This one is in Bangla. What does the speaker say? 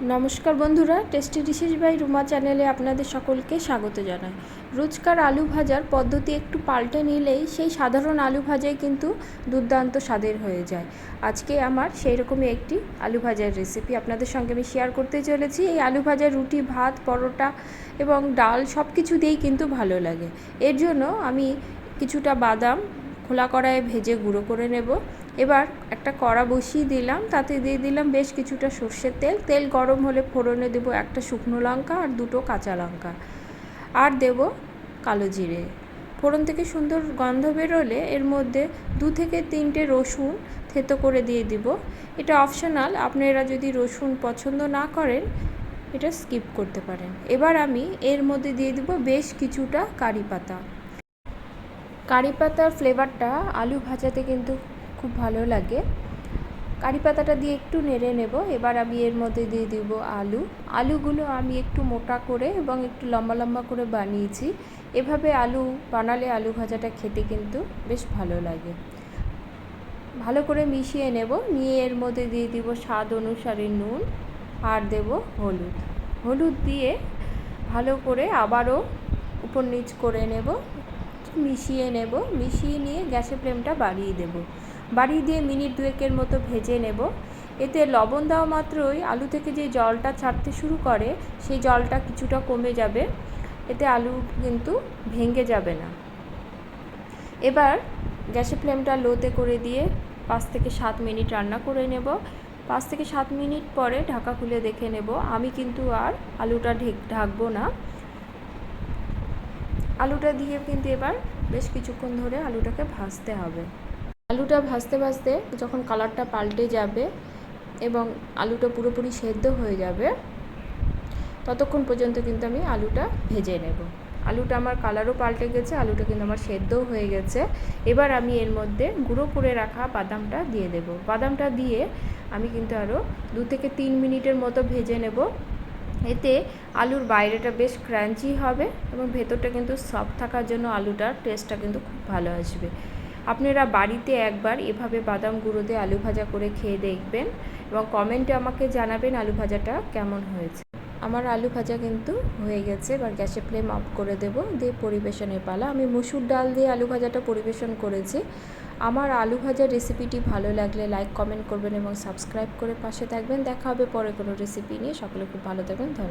নমস্কার বন্ধুরা, টেস্টি ডিশেস বাই রুমা চ্যানেলে আপনাদের সকলকে স্বাগত জানাই। রোজকার আলু ভাজার পদ্ধতি একটু পাল্টে নিলেই সেই সাধারণ আলু ভাজাই কিন্তু দুর্দান্ত স্বাদের হয়ে যায়। আজকে আমার সেই রকমই একটি আলু ভাজার রেসিপি আপনাদের সঙ্গে আমি শেয়ার করতে চলেছি। এই আলু ভাজা রুটি, ভাত, পরোটা এবং ডাল সব কিছু দিয়েই কিন্তু ভালো লাগে। এর জন্য আমি কিছুটা বাদাম খোলা কড়াইয়ে ভেজে গুঁড়ো করে নেব। এবার একটা কড়া বসিয়ে দিলাম, তাতে দিয়ে দিলাম বেশ কিছুটা সর্ষের তেল। তেল গরম হলে ফোড়নে দেব একটা শুকনো লঙ্কা আর দুটো কাঁচা লঙ্কা, আর দেব কালো জিরে। ফোড়ন থেকে সুন্দর গন্ধ বেরোলে এর মধ্যে 2 থেকে 3টে রসুন থেতো করে দিয়ে দিব। এটা অপশনাল, আপনারা যদি রসুন পছন্দ না করেন এটা স্কিপ করতে পারেন। এবার আমি এর মধ্যে দিয়ে দিব বেশ কিছুটা কারি পাতা। কারি পাতার ফ্লেভারটা আলু ভাজাতে কিন্তু খুব ভালো লাগে। কারি পাতাটা দিয়ে একটু নেড়ে নেব। এবার আমি এর মধ্যে দিয়ে দিব আলুগুলো আমি একটু মোটা করে এবং একটু লম্বা লম্বা করে বানিয়েছি। এভাবে আলু বানালে আলু ভাজাটা খেতে কিন্তু বেশ ভালো লাগে। ভালো করে মিশিয়ে নেব। নিয়ে এর মধ্যে দিয়ে দিব স্বাদ অনুসারে নুন আর দেব হলুদ দিয়ে ভালো করে আবারও উপর নিচ করে নেব, মিশিয়ে নিয়ে গ্যাসের ফ্লেমটা বাড়িয়ে দিয়ে মিনিট 2 মতো ভেজে নেব। এতে লবণ দেওয়া মাত্রই আলু থেকে যে জলটা ছাড়তে শুরু করে সেই জলটা কিছুটা কমে যাবে, এতে আলু কিন্তু ভেঙে যাবে না। এবার গ্যাসের ফ্লেমটা লোতে করে দিয়ে 5 থেকে 7 মিনিট রান্না করে নেব। 5 থেকে 7 মিনিট পরে ঢাকা খুলে দেখে নেব। আমি কিন্তু আর আলুটা ঢাকবো না। আলুটা দিয়ে কিন্তু এবার বেশ কিছুক্ষণ ধরে আলুটাকে ভাজতে হবে। আলুটা ভাজতে ভাজতে যখন কালারটা পাল্টে যাবে এবং আলুটা পুরোপুরি সেদ্ধ হয়ে যাবে, ততক্ষণ পর্যন্ত কিন্তু আমি আলুটা ভেজে নেব। আলুটা আমার কালারও পাল্টে গেছে, আলুটা কিন্তু আমার সেদ্ধও হয়ে গেছে। এবার আমি এর মধ্যে গুঁড়ো করে রাখা বাদামটা দিয়ে দেব। বাদামটা দিয়ে আমি কিন্তু আরও 2 থেকে 3 মিনিটের মতো ভেজে নেব। এতে আলুর বাইরেটা বেশ ক্রাঞ্চি হবে এবং ভেতরটা কিন্তু সফট থাকার জন্য আলুটার টেস্টটা কিন্তু খুব ভালো আসবে। আপনারা বাড়িতে একবার এভাবে বাদাম গুঁড়ো দিয়ে আলু ভাজা করে খেয়ে দেখবেন এবং কমেন্টে আমাকে জানাবেন আলু ভাজাটা কেমন হয়েছে। আমার আলু ভাজা কিন্তু হয়ে গেছে। এবার গ্যাসের ফ্লেম অফ করে দেব, দিয়ে পরিবেশনের পালা। আমি মসুর ডাল দিয়ে আলু ভাজাটা পরিবেশন করেছি। আমার আলু ভাজার রেসিপিটি ভালো লাগলে লাইক, কমেন্ট করবেন এবং সাবস্ক্রাইব করে পাশে থাকবেন। দেখা হবে পরে কোনো রেসিপি নিয়ে। সকলে খুব ভালো থাকবেন। ধন্যবাদ।